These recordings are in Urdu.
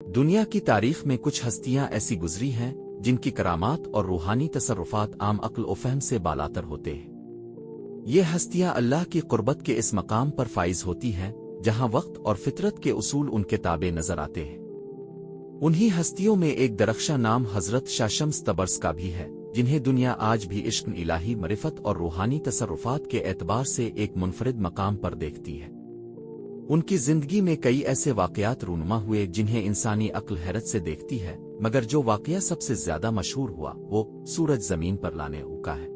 دنیا کی تاریخ میں کچھ ہستیاں ایسی گزری ہیں جن کی کرامات اور روحانی تصرفات عام عقل و فہم سے بالاتر ہوتے ہیں۔ یہ ہستیاں اللہ کی قربت کے اس مقام پر فائز ہوتی ہیں جہاں وقت اور فطرت کے اصول ان کے تابع نظر آتے ہیں۔ انہی ہستیوں میں ایک درخشاں نام حضرت شاہ شمس تبرز کا بھی ہے، جنہیں دنیا آج بھی عشق الہی، معرفت اور روحانی تصرفات کے اعتبار سے ایک منفرد مقام پر دیکھتی ہے۔ ان کی زندگی میں کئی ایسے واقعات رونما ہوئے جنہیں انسانی عقل حیرت سے دیکھتی ہے، مگر جو واقعہ سب سے زیادہ مشہور ہوا وہ سورج زمین پر لانے کا ہے۔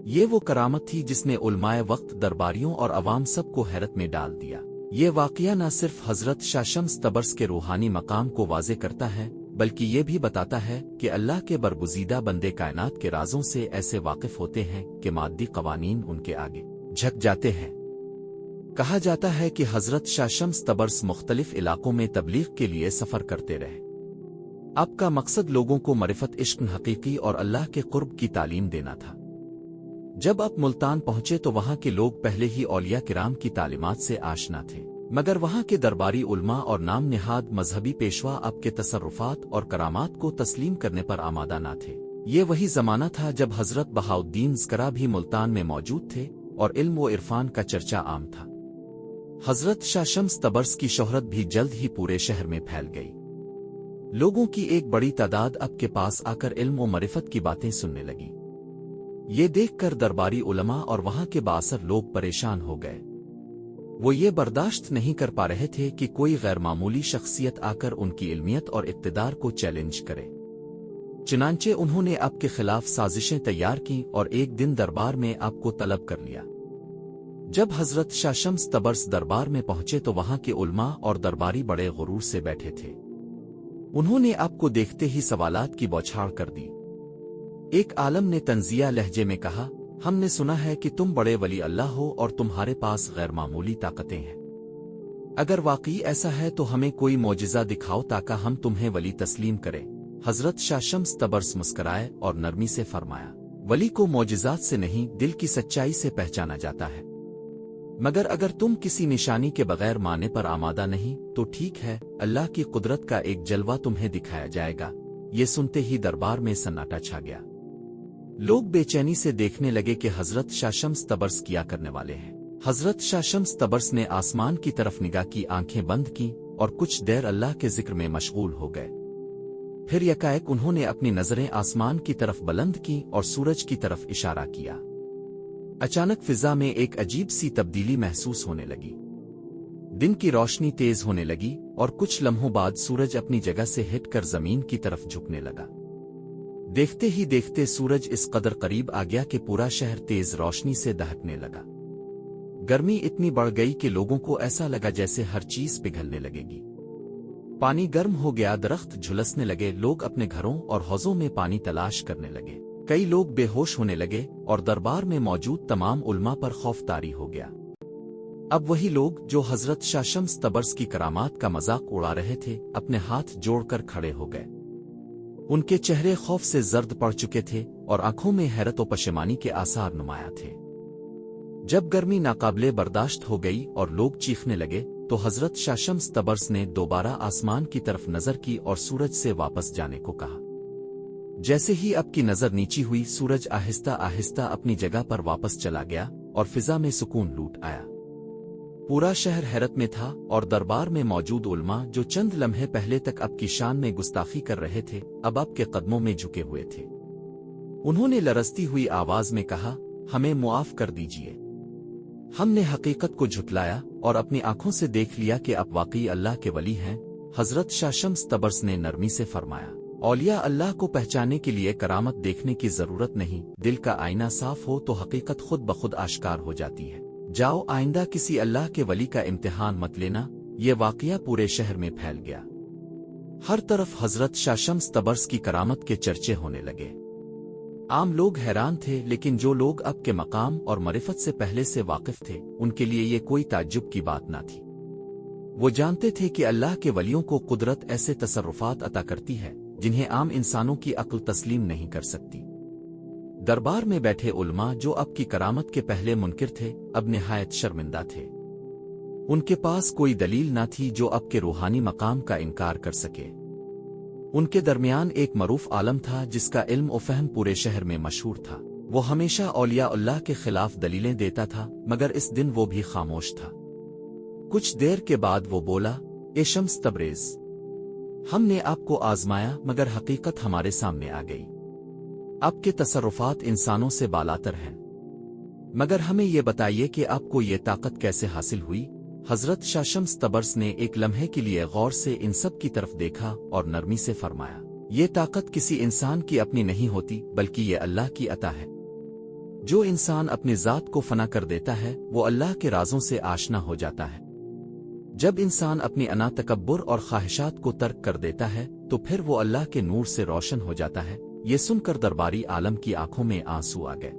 یہ وہ کرامت تھی جس نے علماء وقت، درباریوں اور عوام سب کو حیرت میں ڈال دیا۔ یہ واقعہ نہ صرف حضرت شاہ شمس تبرز کے روحانی مقام کو واضح کرتا ہے بلکہ یہ بھی بتاتا ہے کہ اللہ کے برگزیدہ بندے کائنات کے رازوں سے ایسے واقف ہوتے ہیں کہ مادی قوانین ان کے آگے جھک جاتے ہیں۔ کہا جاتا ہے کہ حضرت شاہ شمس تبرز مختلف علاقوں میں تبلیغ کے لیے سفر کرتے رہے۔ آپ کا مقصد لوگوں کو معرفت، عشق حقیقی اور اللہ کے قرب کی تعلیم دینا تھا۔ جب آپ ملتان پہنچے تو وہاں کے لوگ پہلے ہی اولیاء کرام کی تعلیمات سے آشنا تھے، مگر وہاں کے درباری علماء اور نام نہاد مذہبی پیشوا آپ کے تصرفات اور کرامات کو تسلیم کرنے پر آمادہ نہ تھے۔ یہ وہی زمانہ تھا جب حضرت بہاؤالدین زکریا بھی ملتان میں موجود تھے اور علم و عرفان کا چرچا عام تھا۔ حضرت شاہ شمس تبرز کی شہرت بھی جلد ہی پورے شہر میں پھیل گئی۔ لوگوں کی ایک بڑی تعداد آپ کے پاس آ کر علم و معرفت کی باتیں سننے لگی۔ یہ دیکھ کر درباری علماء اور وہاں کے بااثر لوگ پریشان ہو گئے۔ وہ یہ برداشت نہیں کر پا رہے تھے کہ کوئی غیر معمولی شخصیت آ کر ان کی علمیت اور اقتدار کو چیلنج کرے۔ چنانچہ انہوں نے آپ کے خلاف سازشیں تیار کیں اور ایک دن دربار میں آپ کو طلب کر لیا۔ جب حضرت شاہ شمس تبرز دربار میں پہنچے تو وہاں کے علماء اور درباری بڑے غرور سے بیٹھے تھے۔ انہوں نے آپ کو دیکھتے ہی سوالات کی بوچھاڑ کر دی۔ ایک عالم نے طنزیہ لہجے میں کہا، ہم نے سنا ہے کہ تم بڑے ولی اللہ ہو اور تمہارے پاس غیر معمولی طاقتیں ہیں۔ اگر واقعی ایسا ہے تو ہمیں کوئی معجزہ دکھاؤ تاکہ ہم تمہیں ولی تسلیم کریں۔ حضرت شاہ شمس تبرز مسکرائے اور نرمی سے فرمایا، ولی کو معجزات سے نہیں، دل کی سچائی سے پہچانا جاتا ہے۔ مگر اگر تم کسی نشانی کے بغیر ماننے پر آمادہ نہیں تو ٹھیک ہے، اللہ کی قدرت کا ایک جلوہ تمہیں دکھایا جائے گا۔ یہ سنتے ہی دربار میں سناٹا چھا گیا۔ لوگ بے چینی سے دیکھنے لگے کہ حضرت شاہ شمس تبرز کیا کرنے والے ہیں۔ حضرت شاہ شمس تبرز نے آسمان کی طرف نگاہ کی، آنکھیں بند کی اور کچھ دیر اللہ کے ذکر میں مشغول ہو گئے۔ پھر یکایک انہوں نے اپنی نظریں آسمان کی طرف بلند کی اور سورج کی طرف اشارہ کیا۔ اچانک فضا میں ایک عجیب سی تبدیلی محسوس ہونے لگی۔ دن کی روشنی تیز ہونے لگی اور کچھ لمحوں بعد سورج اپنی جگہ سے ہٹ کر زمین کی طرف جھکنے لگا۔ دیکھتے ہی دیکھتے سورج اس قدر قریب آ گیا کہ پورا شہر تیز روشنی سے دہکنے لگا۔ گرمی اتنی بڑھ گئی کہ لوگوں کو ایسا لگا جیسے ہر چیز پگھلنے لگے گی۔ پانی گرم ہو گیا، درخت جھلسنے لگے، لوگ اپنے گھروں اور حوضوں میں پانی تلاش کرنے لگے۔ کئی لوگ بے ہوش ہونے لگے اور دربار میں موجود تمام علماء پر خوف طاری ہو گیا۔ اب وہی لوگ جو حضرت شاہ شمس تبرز کی کرامات کا مذاق اڑا رہے تھے اپنے ہاتھ جوڑ کر کھڑے ہو گئے۔ ان کے چہرے خوف سے زرد پڑ چکے تھے اور آنکھوں میں حیرت و پشیمانی کے آثار نمایاں تھے۔ جب گرمی ناقابل برداشت ہو گئی اور لوگ چیخنے لگے تو حضرت شاہ شمس تبرز نے دوبارہ آسمان کی طرف نظر کی اور سورج سے واپس جانے کو کہا۔ جیسے ہی اب کی نظر نیچی ہوئی، سورج آہستہ آہستہ اپنی جگہ پر واپس چلا گیا اور فضا میں سکون لوٹ آیا۔ پورا شہر حیرت میں تھا اور دربار میں موجود علماء جو چند لمحے پہلے تک اب کی شان میں گستاخی کر رہے تھے اب آپ کے قدموں میں جھکے ہوئے تھے۔ انہوں نے لرزتی ہوئی آواز میں کہا، ہمیں معاف کر دیجیے، ہم نے حقیقت کو جھٹلایا اور اپنی آنکھوں سے دیکھ لیا کہ آپ واقعی اللہ کے ولی ہیں۔ حضرت شاہ شمس تبرز نے نرمی سے فرمایا، اولیاء اللہ کو پہچانے کے لیے کرامت دیکھنے کی ضرورت نہیں، دل کا آئینہ صاف ہو تو حقیقت خود بخود آشکار ہو جاتی ہے۔ جاؤ، آئندہ کسی اللہ کے ولی کا امتحان مت لینا۔ یہ واقعہ پورے شہر میں پھیل گیا۔ ہر طرف حضرت شاہ شمس تبرز کی کرامت کے چرچے ہونے لگے۔ عام لوگ حیران تھے، لیکن جو لوگ اب کے مقام اور معرفت سے پہلے سے واقف تھے ان کے لیے یہ کوئی تعجب کی بات نہ تھی۔ وہ جانتے تھے کہ اللہ کے ولیوں کو قدرت ایسے تصرفات عطا کرتی ہے جنہیں عام انسانوں کی عقل تسلیم نہیں کر سکتی۔ دربار میں بیٹھے علماء جو اب کی کرامت کے پہلے منکر تھے اب نہایت شرمندہ تھے۔ ان کے پاس کوئی دلیل نہ تھی جو اب کے روحانی مقام کا انکار کر سکے۔ ان کے درمیان ایک معروف عالم تھا جس کا علم و فہم پورے شہر میں مشہور تھا۔ وہ ہمیشہ اولیاء اللہ کے خلاف دلیلیں دیتا تھا، مگر اس دن وہ بھی خاموش تھا۔ کچھ دیر کے بعد وہ بولا، اے شمس تبریز، ہم نے آپ کو آزمایا مگر حقیقت ہمارے سامنے آ گئی۔ آپ کے تصرفات انسانوں سے بالاتر ہیں، مگر ہمیں یہ بتائیے کہ آپ کو یہ طاقت کیسے حاصل ہوئی؟ حضرت شاہ شمس تبرز نے ایک لمحے کے لیے غور سے ان سب کی طرف دیکھا اور نرمی سے فرمایا، یہ طاقت کسی انسان کی اپنی نہیں ہوتی بلکہ یہ اللہ کی عطا ہے۔ جو انسان اپنی ذات کو فنا کر دیتا ہے وہ اللہ کے رازوں سے آشنا ہو جاتا ہے۔ جب انسان اپنی انا، تکبر اور خواہشات کو ترک کر دیتا ہے تو پھر وہ اللہ کے نور سے روشن ہو جاتا ہے۔ یہ سن کر درباری عالم کی آنکھوں میں آنسو آ گئے۔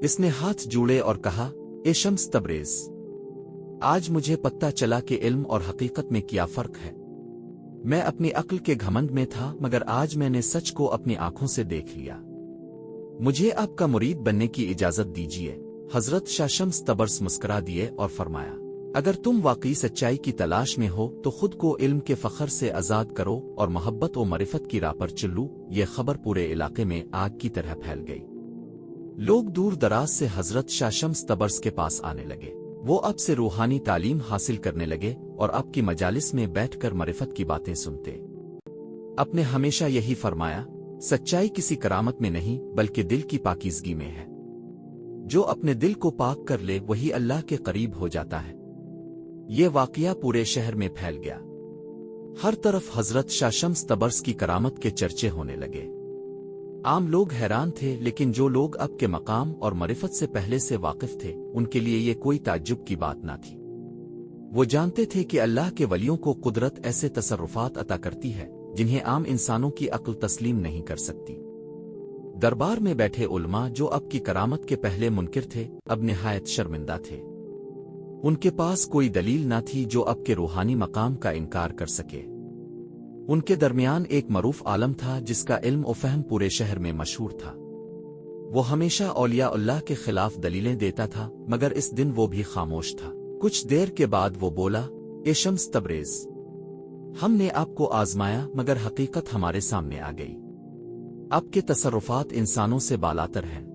اس نے ہاتھ جوڑے اور کہا، اے شمس تبریز، آج مجھے پتہ چلا کہ علم اور حقیقت میں کیا فرق ہے۔ میں اپنی عقل کے گھمنڈ میں تھا مگر آج میں نے سچ کو اپنی آنکھوں سے دیکھ لیا۔ مجھے آپ کا مرید بننے کی اجازت دیجیے۔ حضرت شاہ شمس تبرز مسکرا دیے اور فرمایا، اگر تم واقعی سچائی کی تلاش میں ہو تو خود کو علم کے فخر سے آزاد کرو اور محبت و معرفت کی راہ پر چلو۔ یہ خبر پورے علاقے میں آگ کی طرح پھیل گئی۔ لوگ دور دراز سے حضرت شاہ شمس تبرز کے پاس آنے لگے۔ وہ اب سے روحانی تعلیم حاصل کرنے لگے اور اب کی مجالس میں بیٹھ کر معرفت کی باتیں سنتے۔ آپ نے ہمیشہ یہی فرمایا، سچائی کسی کرامت میں نہیں بلکہ دل کی پاکیزگی میں ہے۔ جو اپنے دل کو پاک کر لے وہی اللہ کے قریب ہو جاتا ہے۔ یہ واقعہ پورے شہر میں پھیل گیا۔ ہر طرف حضرت شاہ شمس تبرز کی کرامت کے چرچے ہونے لگے۔ عام لوگ حیران تھے، لیکن جو لوگ اب کے مقام اور معرفت سے پہلے سے واقف تھے ان کے لیے یہ کوئی تعجب کی بات نہ تھی۔ وہ جانتے تھے کہ اللہ کے ولیوں کو قدرت ایسے تصرفات عطا کرتی ہے جنہیں عام انسانوں کی عقل تسلیم نہیں کر سکتی۔ دربار میں بیٹھے علماء جو اب کی کرامت کے پہلے منکر تھے اب نہایت شرمندہ تھے۔ ان کے پاس کوئی دلیل نہ تھی جو اب کے روحانی مقام کا انکار کر سکے۔ ان کے درمیان ایک معروف عالم تھا جس کا علم و فہم پورے شہر میں مشہور تھا۔ وہ ہمیشہ اولیاء اللہ کے خلاف دلیلیں دیتا تھا مگر اس دن وہ بھی خاموش تھا۔ کچھ دیر کے بعد وہ بولا، اے شمس تبریز، ہم نے آپ کو آزمایا مگر حقیقت ہمارے سامنے آ گئی۔ آپ کے تصرفات انسانوں سے بالاتر ہیں،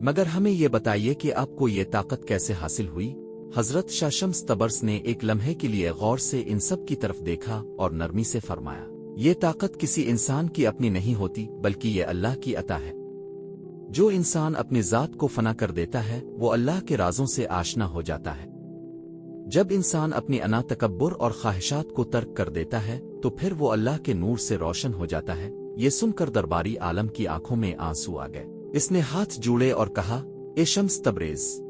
مگر ہمیں یہ بتائیے کہ آپ کو یہ طاقت کیسے حاصل ہوئی؟ حضرت شاہ شمس تبرز نے ایک لمحے کے لیے غور سے ان سب کی طرف دیکھا اور نرمی سے فرمایا، یہ طاقت کسی انسان کی اپنی نہیں ہوتی بلکہ یہ اللہ کی عطا ہے۔ جو انسان اپنی ذات کو فنا کر دیتا ہے وہ اللہ کے رازوں سے آشنا ہو جاتا ہے۔ جب انسان اپنی انا، تکبر اور خواہشات کو ترک کر دیتا ہے تو پھر وہ اللہ کے نور سے روشن ہو جاتا ہے۔ یہ سن کر درباری عالم کی آنکھوں میں آنسو آ گئے۔ اس نے ہاتھ جوڑے اور کہا، اے شمس تبریز،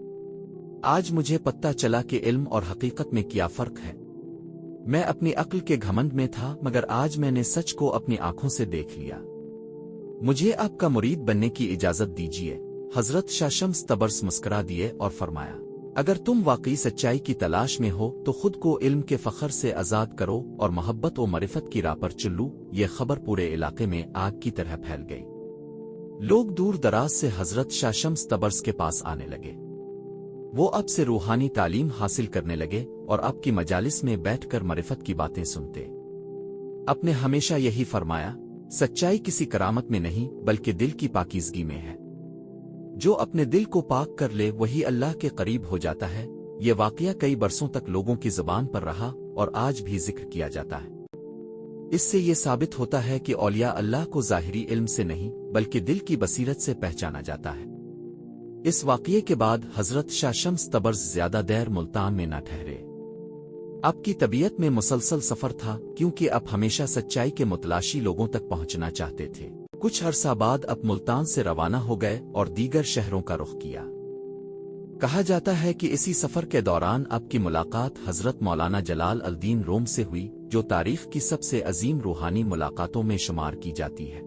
آج مجھے پتہ چلا کہ علم اور حقیقت میں کیا فرق ہے۔ میں اپنی عقل کے گھمنڈ میں تھا مگر آج میں نے سچ کو اپنی آنکھوں سے دیکھ لیا۔ مجھے آپ کا مرید بننے کی اجازت دیجیے۔ حضرت شاہ شمس تبرز مسکرا دیے اور فرمایا، اگر تم واقعی سچائی کی تلاش میں ہو تو خود کو علم کے فخر سے آزاد کرو اور محبت و معرفت کی راہ پر چلو۔ یہ خبر پورے علاقے میں آگ کی طرح پھیل گئی۔ لوگ دور دراز سے حضرت شاہ شمس تبرز کے پاس آنے لگے۔ وہ اب سے روحانی تعلیم حاصل کرنے لگے اور اب کی مجالس میں بیٹھ کر معرفت کی باتیں سنتے۔ آپ نے ہمیشہ یہی فرمایا، سچائی کسی کرامت میں نہیں بلکہ دل کی پاکیزگی میں ہے۔ جو اپنے دل کو پاک کر لے وہی اللہ کے قریب ہو جاتا ہے۔ یہ واقعہ کئی برسوں تک لوگوں کی زبان پر رہا اور آج بھی ذکر کیا جاتا ہے۔ اس سے یہ ثابت ہوتا ہے کہ اولیاء اللہ کو ظاہری علم سے نہیں بلکہ دل کی بصیرت سے پہچانا جاتا ہے۔ اس واقعے کے بعد حضرت شاہ شمس تبرز زیادہ دیر ملتان میں نہ ٹھہرے۔ اب کی طبیعت میں مسلسل سفر تھا کیونکہ اب ہمیشہ سچائی کے متلاشی لوگوں تک پہنچنا چاہتے تھے۔ کچھ عرصہ بعد اب ملتان سے روانہ ہو گئے اور دیگر شہروں کا رخ کیا۔ کہا جاتا ہے کہ اسی سفر کے دوران اب کی ملاقات حضرت مولانا جلال الدین روم سے ہوئی، جو تاریخ کی سب سے عظیم روحانی ملاقاتوں میں شمار کی جاتی ہے۔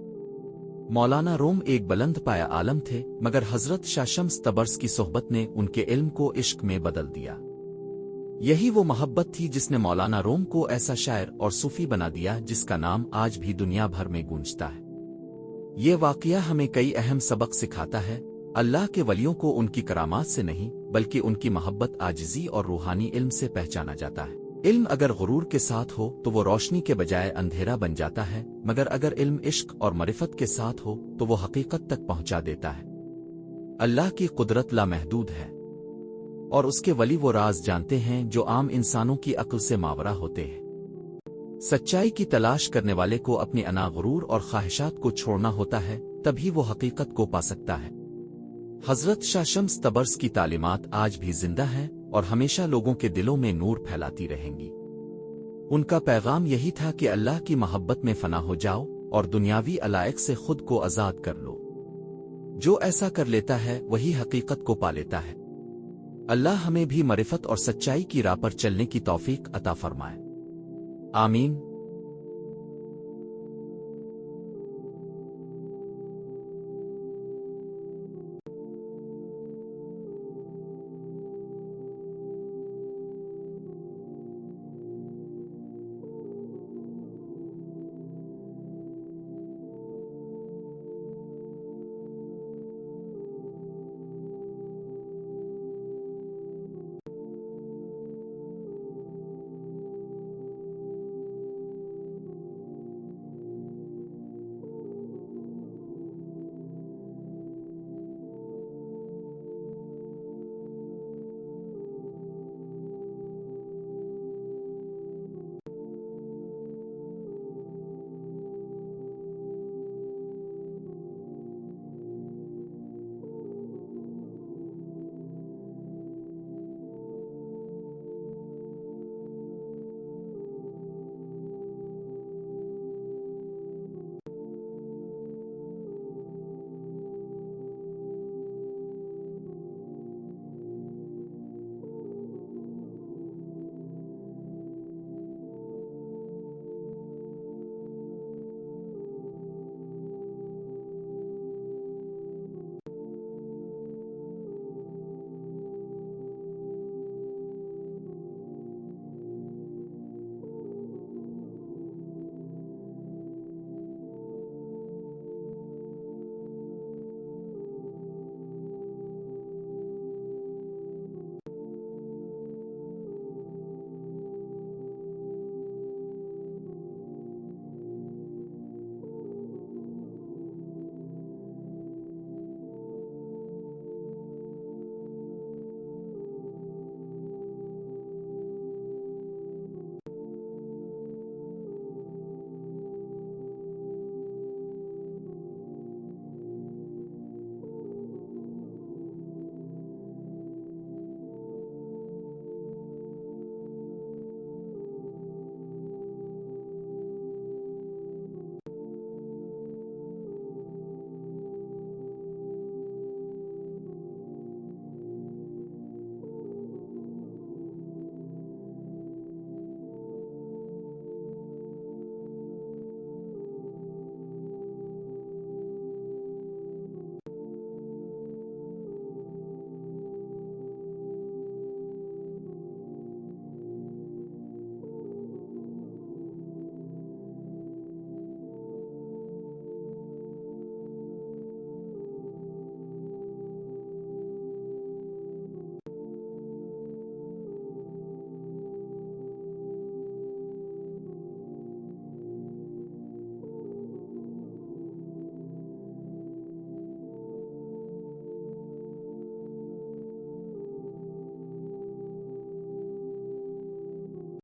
مولانا روم ایک بلند پایا عالم تھے مگر حضرت شاہ شمس تبرز کی صحبت نے ان کے علم کو عشق میں بدل دیا۔ یہی وہ محبت تھی جس نے مولانا روم کو ایسا شاعر اور صوفی بنا دیا جس کا نام آج بھی دنیا بھر میں گونجتا ہے۔ یہ واقعہ ہمیں کئی اہم سبق سکھاتا ہے۔ اللہ کے ولیوں کو ان کی کرامات سے نہیں بلکہ ان کی محبت عاجزی اور روحانی علم سے پہچانا جاتا ہے۔ علم اگر غرور کے ساتھ ہو تو وہ روشنی کے بجائے اندھیرا بن جاتا ہے، مگر اگر علم عشق اور معرفت کے ساتھ ہو تو وہ حقیقت تک پہنچا دیتا ہے۔ اللہ کی قدرت لامحدود ہے، اور اس کے ولی وہ راز جانتے ہیں جو عام انسانوں کی عقل سے ماورا ہوتے ہیں۔ سچائی کی تلاش کرنے والے کو اپنی انا، غرور اور خواہشات کو چھوڑنا ہوتا ہے، تبھی وہ حقیقت کو پا سکتا ہے۔ حضرت شاہ شمس تبرز کی تعلیمات آج بھی زندہ ہیں اور ہمیشہ لوگوں کے دلوں میں نور پھیلاتی رہیں گی۔ ان کا پیغام یہی تھا کہ اللہ کی محبت میں فنا ہو جاؤ اور دنیاوی علائق سے خود کو آزاد کر لو۔ جو ایسا کر لیتا ہے وہی حقیقت کو پا لیتا ہے۔ اللہ ہمیں بھی معرفت اور سچائی کی راہ پر چلنے کی توفیق عطا فرمائے۔ آمین۔